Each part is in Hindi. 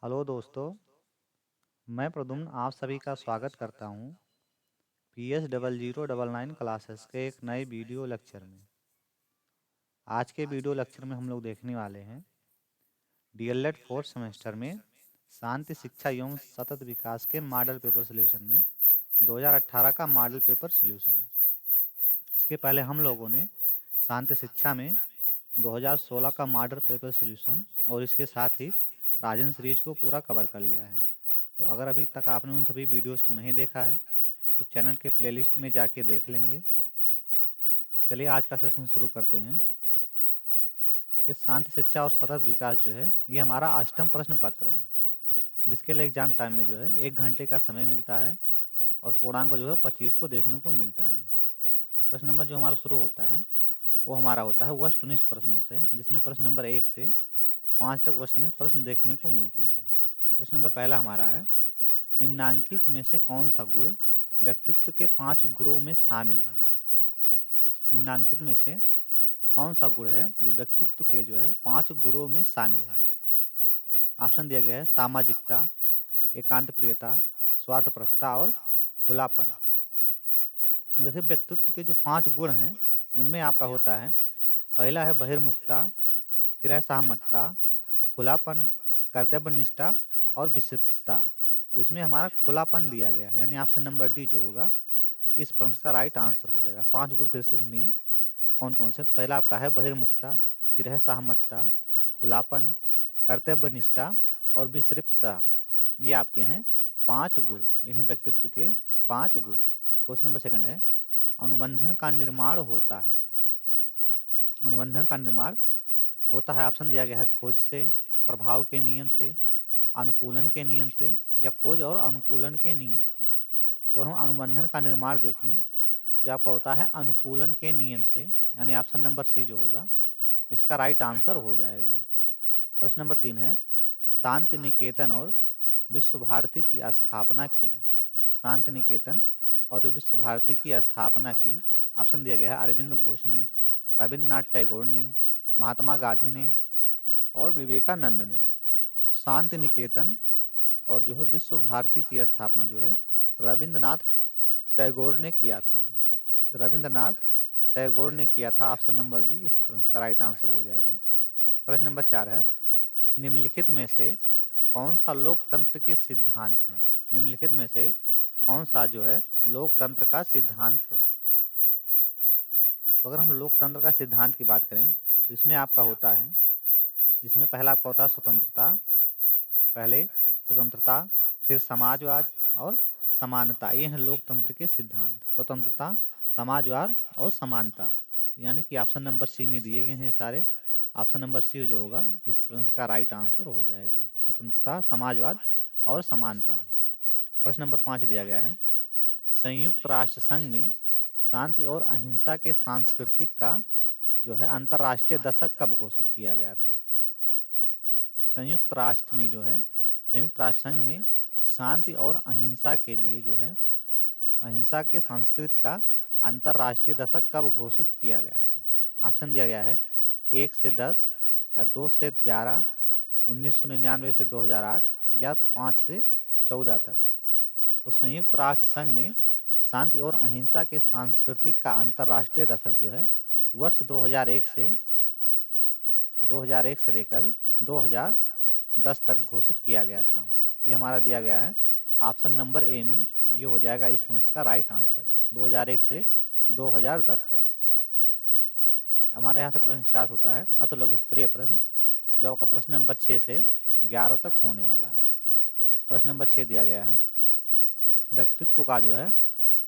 हेलो दोस्तों, मैं प्रद्युम्न आप सभी का स्वागत करता हूँ PS0009 क्लासेस के एक नए वीडियो लेक्चर में। आज के वीडियो लेक्चर में हम लोग देखने वाले हैं DLED फोर्थ सेमेस्टर में शांति शिक्षा एवं सतत विकास के मॉडल पेपर सोल्यूशन में 2018 का मॉडल पेपर सोल्यूशन। इसके पहले हम लोगों ने शांति शिक्षा में 2016 का मॉडल पेपर सोल्यूशन और इसके साथ ही राजन सीरीज को पूरा कवर कर लिया है। तो अगर अभी तक आपने उन सभी वीडियोस को नहीं देखा है तो चैनल के प्लेलिस्ट में जाके देख लेंगे। चलिए आज का सेशन शुरू करते हैं कि शांति शिक्षा और सतत विकास जो है ये हमारा अष्टम प्रश्न पत्र है, जिसके लिए एग्जाम टाइम में जो है 1 घंटे का समय मिलता है और पूर्णांक जो है 25 को देखने को मिलता है। प्रश्न नंबर जो हमारा शुरू होता है वो हमारा होता है वस्तुनिष्ठ प्रश्नों से, जिसमें प्रश्न नंबर 1 से 5 तक वस्तुनिष्ठ प्रश्न देखने को मिलते हैं। प्रश्न नंबर पहला हमारा है, निम्नांकित में से कौन सा गुण व्यक्तित्व के 5 गुणों में शामिल है। निम्नांकित में से कौन सा गुण है जो व्यक्तित्व के जो है 5 गुणों में शामिल है। ऑप्शन दिया गया है सामाजिकता, एकांत प्रियता, स्वार्थपरता और खुलापन। जैसे व्यक्तित्व के जो 5 गुण हैं उनमें आपका होता है, पहला है बहिर्मुखता, फिर है सहमतता, खुलापन, कर्तव्यनिष्ठा और विक्षिप्तता। तो इसमें हमारा खुलापन दिया गया है, यानी ऑप्शन नंबर डी जो होगा इस प्रश्न का राइट आंसर हो जाएगा। 5 गुण फिर से सुनिए कौन कौन से। तो पहला आपका है बहिर्मुखता, फिर है सहमतता, खुलापन, कर्तव्यनिष्ठा और विक्षिप्तता। ये आपके हैं 5 गुण, ये हैं व्यक्तित्व के 5 गुण। क्वेश्चन नंबर सेकंड है, अनुबंधन का निर्माण होता है। अनुबंधन का निर्माण होता है, ऑप्शन दिया गया है खोज से, प्रभाव के नियम से, अनुकूलन के नियम से या खोज और अनुकूलन के नियम से। तो अगर हम अनुबंधन का निर्माण देखें तो आपका होता है अनुकूलन के नियम से, यानी ऑप्शन नंबर सी जो होगा इसका राइट आंसर हो जाएगा। प्रश्न नंबर 3 है, शांति निकेतन और विश्व भारती की स्थापना की। शांति निकेतन और विश्व भारती की स्थापना की। ऑप्शन दिया गया है अरविंद घोष ने, रविंद्रनाथ टैगोर ने, महात्मा गांधी ने और विवेकानंद ने। तो शांति निकेतन और जो है विश्व भारती की स्थापना जो है रविंद्रनाथ टैगोर ने किया था। रविंद्रनाथ टैगोर ने किया था। ऑप्शन नंबर बी इस प्रश्न का राइट आंसर हो जाएगा। प्रश्न नंबर 4 है, निम्नलिखित में से कौन सा लोकतंत्र के सिद्धांत है। निम्नलिखित में से कौन सा जो है लोकतंत्र का सिद्धांत है। तो अगर हम लोकतंत्र का सिद्धांत की बात करें तो इसमें आपका होता है, जिसमें पहला आपका होता है स्वतंत्रता, पहले स्वतंत्रता, फिर समाजवाद और समानता। ये हैं लोकतंत्र के सिद्धांत, स्वतंत्रता, समाजवाद और समानता। यानी कि ऑप्शन नंबर सी में दिए गए हैं सारे। ऑप्शन नंबर सी जो होगा इस प्रश्न का राइट आंसर हो जाएगा, स्वतंत्रता, समाजवाद और समानता। प्रश्न नंबर 5 दिया गया है, संयुक्त राष्ट्र संघ में शांति और अहिंसा के सांस्कृतिक का जो है अंतर्राष्ट्रीय दशक कब घोषित किया गया था। संयुक्त राष्ट्र में जो है संयुक्त राष्ट्र संघ में शांति और अहिंसा के लिए जो है अहिंसा के संस्कृति का अंतर्राष्ट्रीय दशक कब घोषित किया गया था। ऑप्शन दिया गया है 1 से 10 या 2 से 11, 1999 से 2008 या 5 से 14 तक। तो संयुक्त राष्ट्र संघ में शांति और अहिंसा के सांस्कृतिक का अंतर्राष्ट्रीय दशक जो है वर्ष 2001 से लेकर 2010 तक घोषित किया गया था। ये हमारा दिया गया है ऑप्शन नंबर ए में, ये हो जाएगा इस प्रश्न का राइट आंसर, 2001 से 2010 तक। हमारे यहाँ से प्रश्न स्टार्ट होता है अत लघुत्तरीय प्रश्न, जो आपका प्रश्न नंबर 6 से 11 तक होने वाला है। प्रश्न नंबर 6 दिया गया है, व्यक्तित्व का जो है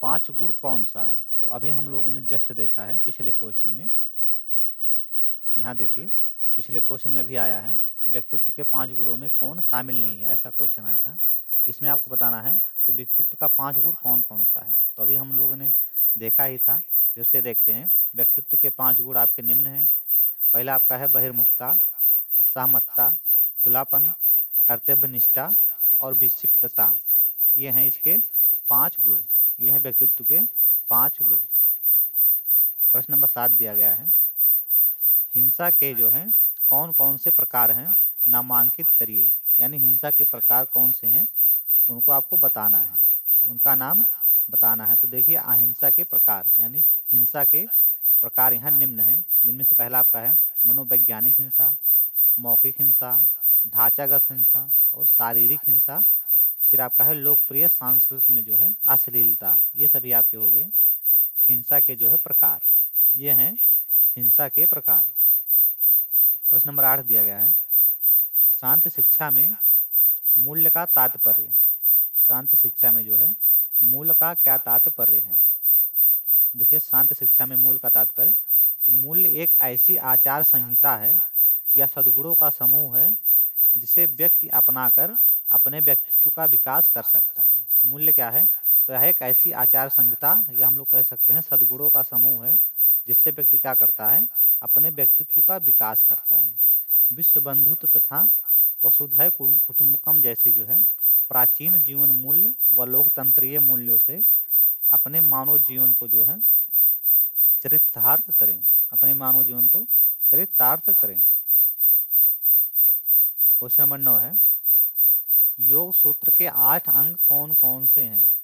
5 गुण कौन सा है। तो अभी हम लोगों ने जस्ट देखा है पिछले क्वेश्चन में, यहाँ देखिए पिछले क्वेश्चन में अभी आया है कि व्यक्तित्व के 5 गुणों में कौन शामिल नहीं है, ऐसा क्वेश्चन आया था। इसमें आपको बताना है कि व्यक्तित्व का 5 गुण कौन कौन सा है। तो अभी हम लोगों ने देखा ही था, फिर से देखते हैं। व्यक्तित्व के 5 गुण आपके निम्न हैं। पहला आपका है बहिर्मुखता, सहमतता, खुलापन, कर्तव्यनिष्ठा और विक्षिप्तता। ये हैं इसके 5 गुण, ये हैं व्यक्तित्व के 5 गुण। प्रश्न नंबर 7 दिया गया है, हिंसा के जो है कौन कौन से प्रकार हैं नामांकित करिए, यानी हिंसा के प्रकार कौन से हैं उनको आपको बताना है, उनका नाम बताना है। तो देखिए अहिंसा के प्रकार यानी हिंसा के प्रकार यहाँ निम्न हैं, जिनमें से पहला आपका है मनोवैज्ञानिक हिंसा, मौखिक हिंसा, ढांचागत हिंसा और शारीरिक हिंसा। फिर आपका है लोकप्रिय संस्कृति में जो है अश्लीलता। ये सभी आपके हो गए हिंसा के जो है प्रकार। ये हैं हिंसा के प्रकार। प्रश्न नंबर 8 दिया गया है, शांति शिक्षा में मूल्य का तात्पर्य। शांति शिक्षा में जो है मूल का क्या तात्पर्य है? देखिए शांति शिक्षा में मूल का तात्पर्य, तो मूल्य एक ऐसी आचार संहिता है या सद्गुणों का समूह है जिसे व्यक्ति अपनाकर अपने व्यक्तित्व का विकास कर सकता है। मूल्य क्या है? तो यह एक ऐसी आचार संहिता या हम लोग कह सकते हैं सद्गुणों का समूह है जिससे व्यक्ति क्या करता है, अपने व्यक्तित्व का विकास करता है। विश्व बंधुत्व तथा वसुधैव कुटुंबकम जैसे जो है प्राचीन जीवन मूल्य व लोकतंत्रीय मूल्यों से अपने मानव जीवन को जो है चरितार्थ करें, अपने मानव जीवन को चरितार्थ करें। क्वेश्चन नंबर 9 है, योग सूत्र के 8 अंग कौन कौन से हैं?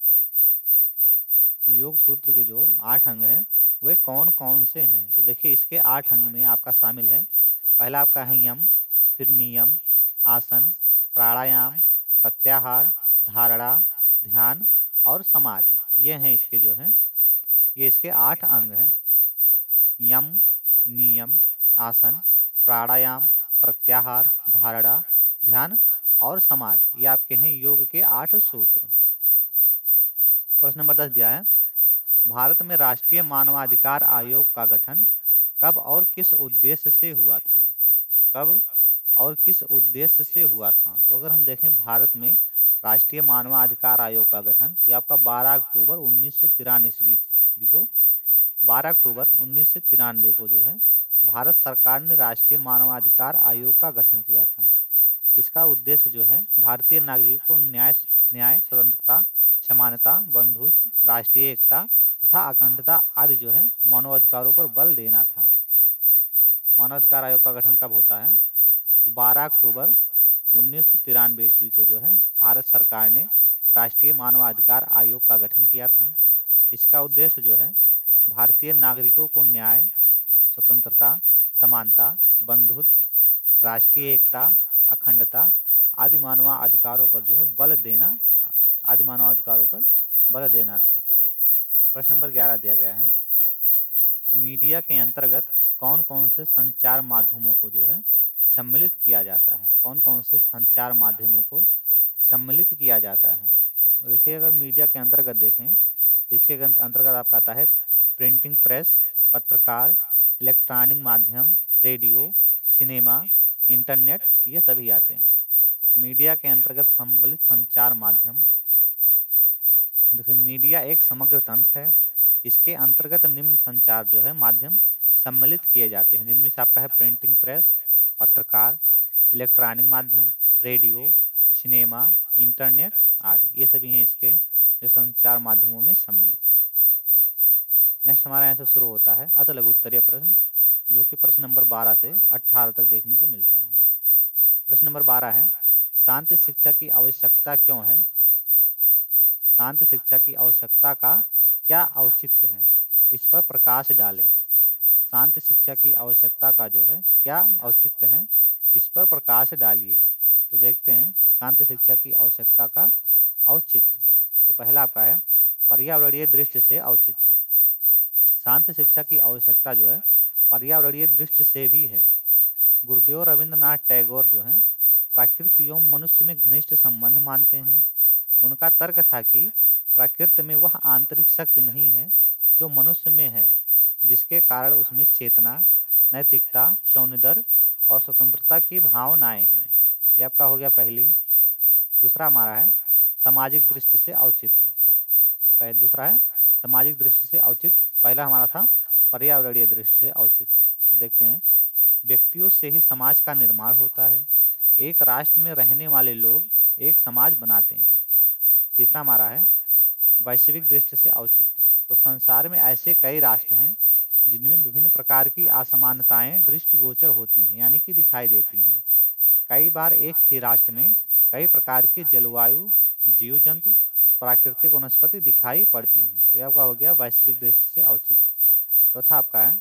योग सूत्र के जो 8 अंग हैं वे कौन कौन से हैं? तो देखिए इसके 8 अंग में आपका शामिल है, पहला आपका है यम, फिर नियम, आसन, प्राणायाम, प्रत्याहार, धारणा, ध्यान और समाधि। ये हैं इसके जो हैं, ये इसके 8 अंग हैं। यम, नियम, आसन, प्राणायाम, प्रत्याहार, धारणा, ध्यान और समाधि। ये आपके हैं योग के 8 सूत्र। प्रश्न नंबर 10 दिया है, भारत में राष्ट्रीय मानवाधिकार आयोग का गठन कब और किस उद्देश्य से हुआ था? कब और किस उद्देश्य से हुआ था? तो अगर हम देखें भारत में राष्ट्रीय मानवाधिकार आयोग का गठन तो ये आपका 12 अक्टूबर 1993 ईस्वी को 12 अक्टूबर 1993 को जो है भारत सरकार ने राष्ट्रीय मानवाधिकार आयोग का गठन किया था। इसका उद्देश्य जो है भारतीय नागरिकों को न्याय न्याय स्वतंत्रता, समानता, बंधुत्व, राष्ट्रीय एकता तथा अखंडता आदि जो है मानवाधिकारों पर बल देना था। मानवाधिकार आयोग का गठन कब होता है? तो 12 अक्टूबर 1993 ईस्वी को जो है भारत सरकार ने राष्ट्रीय मानवाधिकार आयोग का गठन किया था। इसका उद्देश्य जो है भारतीय नागरिकों को न्याय, स्वतंत्रता, समानता, बंधुत्व, राष्ट्रीय एकता, अखंडता आदि मानवाधिकारों पर जो है बल देना था। आदि मानवाधिकारों पर बल देना था। प्रश्न नंबर 11 दिया गया है, मीडिया के अंतर्गत कौन कौन से संचार माध्यमों को जो है सम्मिलित किया जाता है? कौन कौन से संचार माध्यमों को सम्मिलित किया जाता है? तो देखिए अगर मीडिया के अंतर्गत देखें तो इसके अंतर्गत आपका आता है प्रिंटिंग प्रेस, पत्रकार, इलेक्ट्रॉनिक माध्यम, रेडियो, सिनेमा, इंटरनेट, ये सभी आते हैं। मीडिया के अंतर्गत सम्मिलित संचार माध्यम, देखिए मीडिया एक समग्र तंत्र है। इसके अंतर्गत निम्न संचार जो है माध्यम सम्मिलित किए जाते हैं, जिनमें से आपका है प्रिंटिंग प्रेस, पत्रकार, इलेक्ट्रॉनिक माध्यम, रेडियो, सिनेमा, इंटरनेट आदि। ये सभी हैं इसके जो संचार माध्यमों में सम्मिलित। नेक्स्ट हमारा यहाँ से शुरू होता है अतः लघु उत्तरीय प्रश्न, जो कि प्रश्न नंबर 12 से 18 तक देखने को मिलता है। प्रश्न नंबर 12 है, शांति शिक्षा की आवश्यकता क्यों है? शांति शिक्षा की आवश्यकता का क्या औचित्य है? इस पर प्रकाश डालें। शांति शिक्षा की आवश्यकता का जो है क्या औचित्य है, इस पर प्रकाश डालिए। तो देखते हैं शांति शिक्षा की आवश्यकता का औचित्य। तो पहला आपका है पर्यावरणीय दृष्टि से औचित्य। शांति शिक्षा की आवश्यकता जो है पर्यावरणीय दृष्टि से भी है। गुरुदेव रविंद्रनाथ टैगोर जो है प्रकृति एवं मनुष्य में घनिष्ठ संबंध मानते हैं। उनका तर्क था कि प्रकृति में वह आंतरिक शक्ति नहीं है जो मनुष्य में है, जिसके कारण उसमें चेतना, नैतिकता, सौंदर्य और स्वतंत्रता की भावनाएं हैं। ये आपका हो गया पहली। दूसरा हमारा है सामाजिक दृष्टि से औचित्य। दूसरा है सामाजिक दृष्टि से औचित्य, पहला हमारा था पर्यावरणीय दृष्टि से औचित्य। तो देखते हैं व्यक्तियों से ही समाज का निर्माण होता है। एक राष्ट्र में रहने वाले लोग एक समाज बनाते हैं। तीसरा हमारा है वैश्विक दृष्टि से औचित्य। तो संसार में ऐसे कई राष्ट्र हैं जिनमें विभिन्न प्रकार की असमानताएं दृष्टिगोचर होती हैं, यानी कि दिखाई देती हैं। कई बार एक ही राष्ट्र में कई प्रकार की जलवायु, जीव जंतु, प्राकृतिक वनस्पति दिखाई पड़ती हैं। तो ये आपका हो गया वैश्विक दृष्टि से औचित्य। चौथा आपका है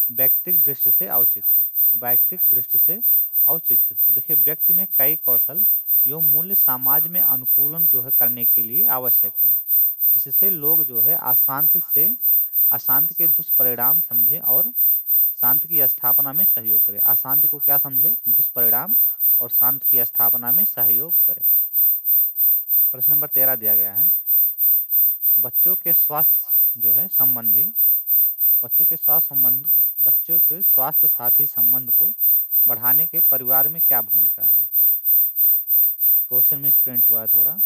व्यक्तिगत दृष्टि से औचित्य। वैयक्तिक दृष्टि से औचित्य, तो देखिए व्यक्ति में कई कौशल एवं मूल्य समाज में अनुकूलन जो है करने के लिए आवश्यक हैं, जिससे लोग जो है अशांति के दुष्परिणाम समझें और शांति की स्थापना में सहयोग करें। अशांति को क्या समझे? दुष्परिणाम, और शांति की स्थापना में सहयोग करें। प्रश्न नंबर 13 दिया गया है, बच्चों के स्वास्थ्य जो है संबंधी बच्चों के स्वास्थ्य साथी संबंध को बढ़ाने के परिवार में क्या भूमिका है? क्वेश्चन में प्रिंट हुआ है थोड़ा।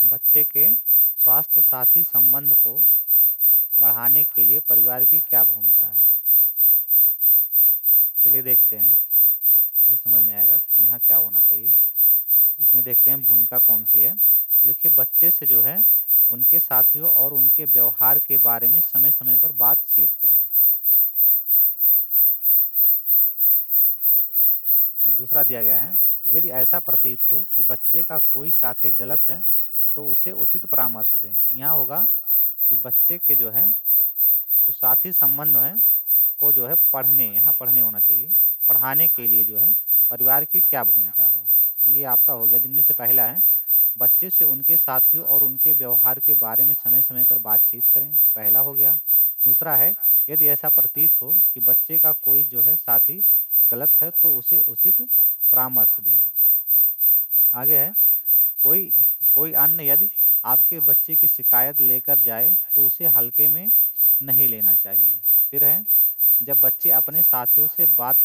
बच्चे के स्वास्थ्य साथी संबंध को बढ़ाने के लिए परिवार की क्या भूमिका है? चलिए देखते हैं, अभी समझ में आएगा यहाँ क्या होना चाहिए। इसमें देखते हैं भूमिका कौन सी है। तो देखिए बच्चे से जो है उनके साथियों और उनके व्यवहार के बारे में समय समय पर बातचीत करें। फिर दूसरा दिया गया है, यदि ऐसा प्रतीत हो कि बच्चे का कोई साथी गलत है तो उसे उचित परामर्श दें। यहाँ होगा कि बच्चे के जो है जो साथी संबंध है को जो है पढ़ने, यहाँ पढ़ने होना चाहिए, पढ़ाने के लिए जो है परिवार की क्या भूमिका है। तो ये आपका हो गया, जिनमें से पहला है बच्चे से उनके साथियों और उनके व्यवहार के बारे में समय समय पर बातचीत करें, पहला हो गया। दूसरा है यदि ऐसा प्रतीत हो कि बच्चे का कोई जो है साथी गलत है तो उसे उचित परामर्श दें। आगे है कोई कोई अन्य यदि आपके बच्चे की शिकायत लेकर जाए तो उसे हल्के में नहीं लेना चाहिए। फिर है जब बच्चे अपने साथियों से बात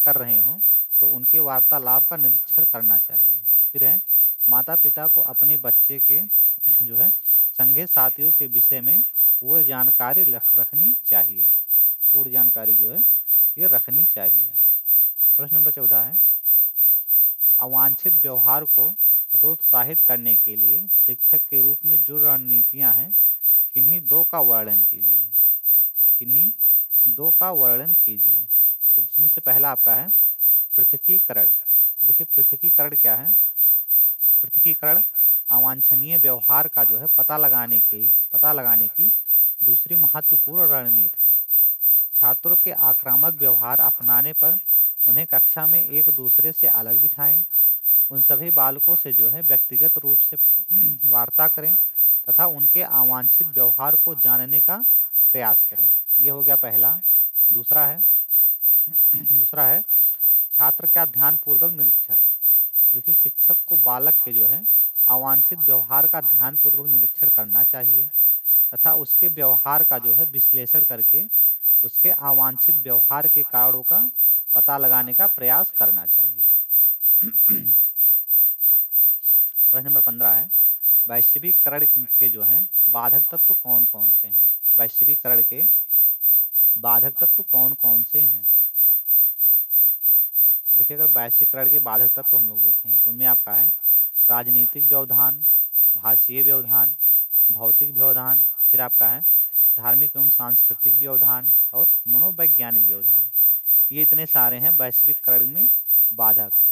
कर रहे हों तो उनके वार्तालाप का निरीक्षण करना चाहिए। फिर है माता पिता को अपने बच्चे के जो है संगे साथियों के विषय में पूर्ण जानकारी रखनी चाहिए। पूर्ण जानकारी जो है ये रखनी चाहिए। प्रश्न नंबर 14 है, अवांछित व्यवहार को हतोत्साहित करने के लिए शिक्षक के रूप में जो रणनीतियां हैं, किन्हीं दो का वर्णन कीजिए। किन्हीं दो का वर्णन कीजिए। तो जिसमें से पहला आपका है पृथकीकरण। तो देखिए पृथकीकरण क्या है? पृथकीकरण अवांछनीय व्यवहार का जो है पता लगाने की दूसरी महत्वपूर्ण रणनीति है। छात्रों के आक्रामक व्यवहार अपनाने पर उन्हें कक्षा में एक दूसरे से अलग बिठाएं। उन सभी बालकों से जो है व्यक्तिगत रूप से वार्ता करें तथा उनके अवांछित व्यवहार को जानने का प्रयास करें। ये हो गया पहला। दूसरा है दूसरा है छात्र का ध्यानपूर्वक निरीक्षण। देखिए शिक्षक को बालक के जो है अवांछित व्यवहार का ध्यानपूर्वक निरीक्षण करना चाहिए तथा उसके व्यवहार का जो है विश्लेषण करके उसके अवांछित व्यवहार के कारणों का पता लगाने का प्रयास करना चाहिए। प्रश्न नंबर 15 है, वैश्वीकरण के जो हैं बाधक तत्व कौन कौन से हैं? वैश्वीकरण के बाधक तत्व कौन कौन से हैं? देखिए अगर वैश्वीकरण के बाधक तत्व हम लोग देखें तो उनमें आपका है राजनीतिक व्यवधान, भाषीय व्यवधान, भौतिक व्यवधान, फिर आपका है धार्मिक एवं सांस्कृतिक व्यवधान और मनोवैज्ञानिक व्यवधान। ये इतने सारे हैं वैश्वीकरण में बाधक।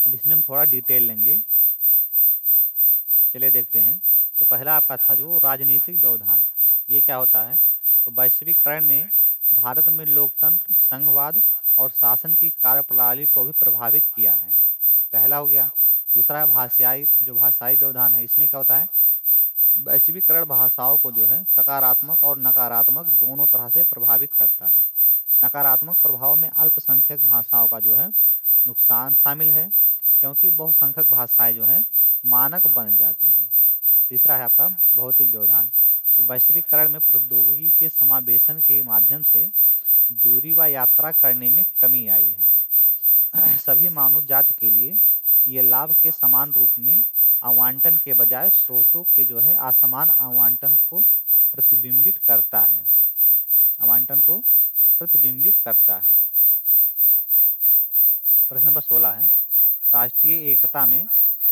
अब इसमें हम थोड़ा डिटेल लेंगे, चलिए देखते हैं। तो पहला आपका था जो राजनीतिक व्यवधान था, ये क्या होता है? तो वैश्वीकरण ने भारत में लोकतंत्र, संघवाद और शासन की कार्यप्रणाली को भी प्रभावित किया है, पहला हो गया। दूसरा है भाषाई व्यवधान है। इसमें क्या होता है? वैश्वीकरण भाषाओं को जो है सकारात्मक और नकारात्मक दोनों तरह से प्रभावित करता है। नकारात्मक प्रभाव में अल्पसंख्यक भाषाओं का जो है नुकसान शामिल है, क्योंकि बहुसंख्यक भाषाएं जो हैं मानक बन जाती हैं। तीसरा है आपका भौतिक व्यवधान। तो वैश्वीकरण में प्रौद्योगिकी के समावेशन के माध्यम से दूरी व यात्रा करने में कमी आई है। सभी मानव जाति के लिए ये लाभ के समान रूप में आवंटन के बजाय स्रोतों के जो है असमान आवंटन को प्रतिबिंबित करता है। आवंटन को प्रतिबिंबित करता है। प्रश्न नंबर 16 है, राष्ट्रीय एकता में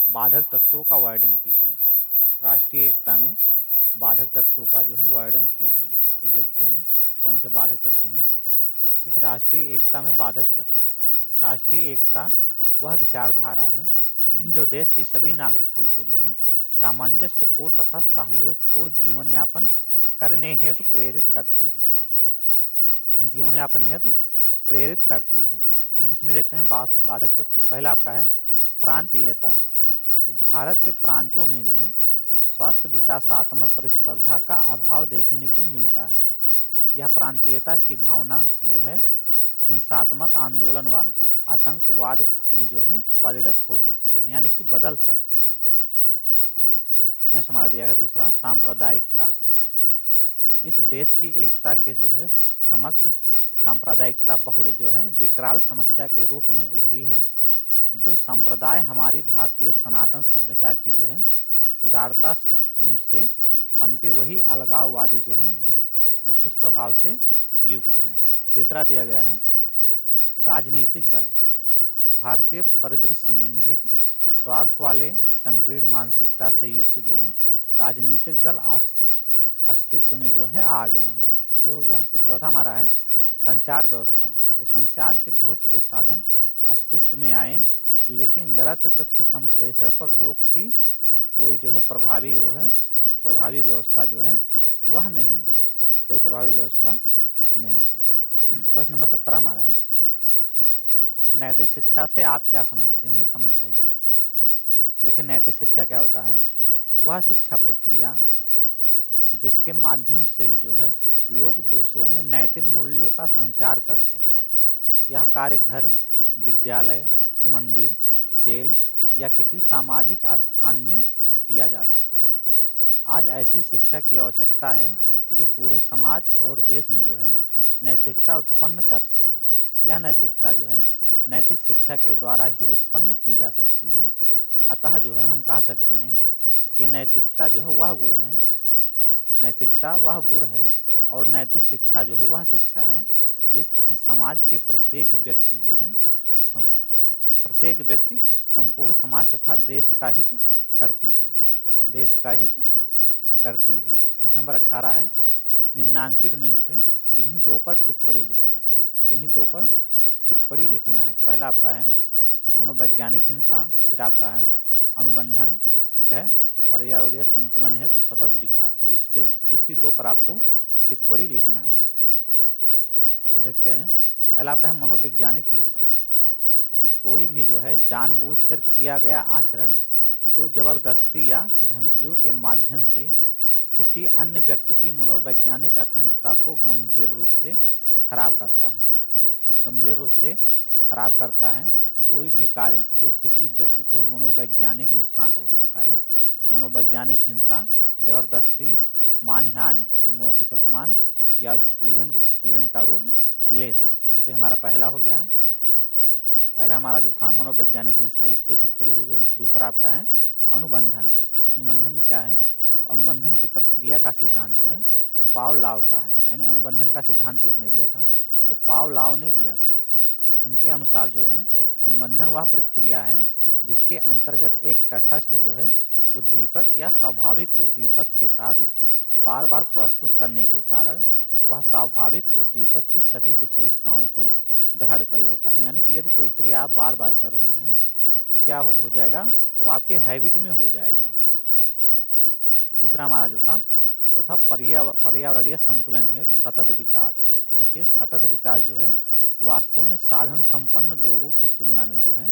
बाधक तत्वों का वर्णन कीजिए। राष्ट्रीय एकता में बाधक तत्वों का जो है वर्णन कीजिए। तो देखते हैं कौन से बाधक तत्व हैं। देखिए, राष्ट्रीय एकता में बाधक तत्व। राष्ट्रीय एकता वह विचारधारा है जो देश के सभी नागरिकों को जो है सामंजस्यपूर्ण तथा सहयोगपूर्ण जीवन यापन करने हेतु प्रेरित करती है। जीवन यापन हेतु प्रेरित करती है। अब इसमें देखते हैं बाधक तत्व। तो पहला आपका है प्रांतीयता। तो भारत के प्रांतों में जो है स्वास्थ्य विकासात्मक प्रतिस्पर्धा का अभाव देखने को मिलता है। यह प्रांतीयता की भावना जो है हिंसात्मक आंदोलन व आतंकवाद में जो है परिणत हो सकती है, यानी कि बदल सकती है। नेक्स्ट हमारा दिया है दूसरा सांप्रदायिकता। तो इस देश की एकता के जो है समक्ष सांप्रदायिकता बहुत जो है विकराल समस्या के रूप में उभरी है। जो संप्रदाय हमारी भारतीय सनातन सभ्यता की जो है उदारता से पनपे, वही अलगाववादी जो है दुष्प्रभाव से युक्त हैं। तीसरा दिया गया है राजनीतिक दल। भारतीय परिदृश्य में निहित स्वार्थ वाले संकीर्ण मानसिकता से युक्त जो है राजनीतिक दल अस्तित्व में जो है आ गए हैं। ये हो गया। फिर चौथा हमारा है संचार व्यवस्था। तो संचार के बहुत से साधन अस्तित्व में आए, लेकिन गलत तथ्य संप्रेषण पर रोक की कोई जो है प्रभावी व्यवस्था जो है वह नहीं है। कोई प्रभावी व्यवस्था नहीं है। प्रश्न नंबर 17 हमारा है नैतिक शिक्षा से आप क्या समझते हैं, समझाइए। देखिए, नैतिक शिक्षा क्या होता है? वह शिक्षा प्रक्रिया जिसके माध्यम से जो है लोग दूसरों में नैतिक मूल्यों का संचार करते हैं। यह कार्य घर, विद्यालय, मंदिर, जेल या किसी सामाजिक स्थान में किया जा सकता है। आज ऐसी शिक्षा की आवश्यकता है जो पूरे समाज और देश में जो है नैतिकता उत्पन्न कर सके। यह नैतिकता जो है नैतिक शिक्षा के द्वारा ही उत्पन्न की जा सकती है। अतः जो है हम कह सकते हैं कि नैतिकता जो है वह गुण है, नैतिकता वह गुण है और नैतिक शिक्षा जो है वह शिक्षा है जो किसी समाज के प्रत्येक व्यक्ति संपूर्ण समाज तथा देश का हित करती है। देश का हित करती है। प्रश्न नंबर 18 है निम्नांकित में से किन्हीं दो पर टिप्पणी लिखिए। किन्हीं दो पर टिप्पणी लिखना है। तो पहला आपका है मनोवैज्ञानिक हिंसा, फिर आपका है अनुबंधन, फिर है पर्यावरणीय संतुलन है तो सतत विकास। तो इस पे किसी दो पर आपको टिप्पणी लिखना है। तो देखते हैं पहला आपका है मनोवैज्ञानिक हिंसा। तो कोई भी जो है जानबूझकर किया गया आचरण जो जबरदस्ती या धमकियों के माध्यम से किसी अन्य व्यक्ति की मनोवैज्ञानिक अखंडता को गंभीर रूप से खराब करता है। गंभीर रूप से खराब करता है। कोई भी कार्य जो किसी व्यक्ति को मनोवैज्ञानिक नुकसान पहुंचाता है। मनोवैज्ञानिक हिंसा जबरदस्ती, मानहानि, मौखिक अपमान या उत्पीड़न का रूप ले सकती है। तो हमारा पहला हो गया। पहला हमारा जो था मनोवैज्ञानिक हिंसा, इस पे टिप्पणी हो गई। दूसरा आपका है अनुबंधन। तो अनुबंधन में क्या है? तो अनुबंधन की प्रक्रिया का सिद्धांत जो है ये पावलाव का है। यानी अनुबंधन का सिद्धांत किसने दिया था? तो पावलाव ने दिया था। उनके अनुसार जो है अनुबंधन वह प्रक्रिया है जिसके अंतर्गत एक तटस्थ जो है उद्दीपक या स्वाभाविक उद्दीपक के साथ बार बार प्रस्तुत करने के कारण वह स्वाभाविक उद्दीपक की सभी विशेषताओं को ग्रहण कर लेता है। यानी कि यदि कोई क्रिया आप बार बार कर रहे हैं तो क्या हो जाएगा? वो आपके हैबिट में हो जाएगा। तीसरा हमारा जो था वो था पर्यावरणीय संतुलन है तो सतत विकास। और देखिए सतत विकास जो है वास्तव में साधन संपन्न लोगों की तुलना में जो है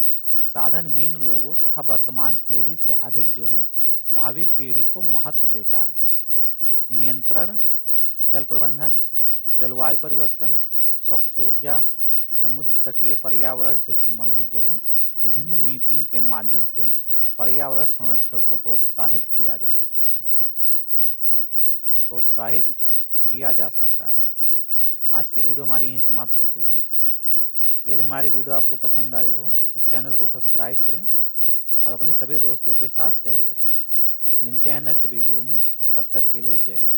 साधनहीन लोगों तथा वर्तमान पीढ़ी से अधिक जो है भावी पीढ़ी को महत्व देता है। नियंत्रण, जल प्रबंधन, जलवायु परिवर्तन, स्वच्छ ऊर्जा, समुद्र तटीय पर्यावरण से संबंधित जो है विभिन्न नीतियों के माध्यम से पर्यावरण संरक्षण को प्रोत्साहित किया जा सकता है। प्रोत्साहित किया जा सकता है। आज की वीडियो हमारी यहीं समाप्त होती है। यदि हमारी वीडियो आपको पसंद आई हो तो चैनल को सब्सक्राइब करें और अपने सभी दोस्तों के साथ शेयर करें। मिलते हैं नेक्स्ट वीडियो में। तब तक के लिए जय हिंद।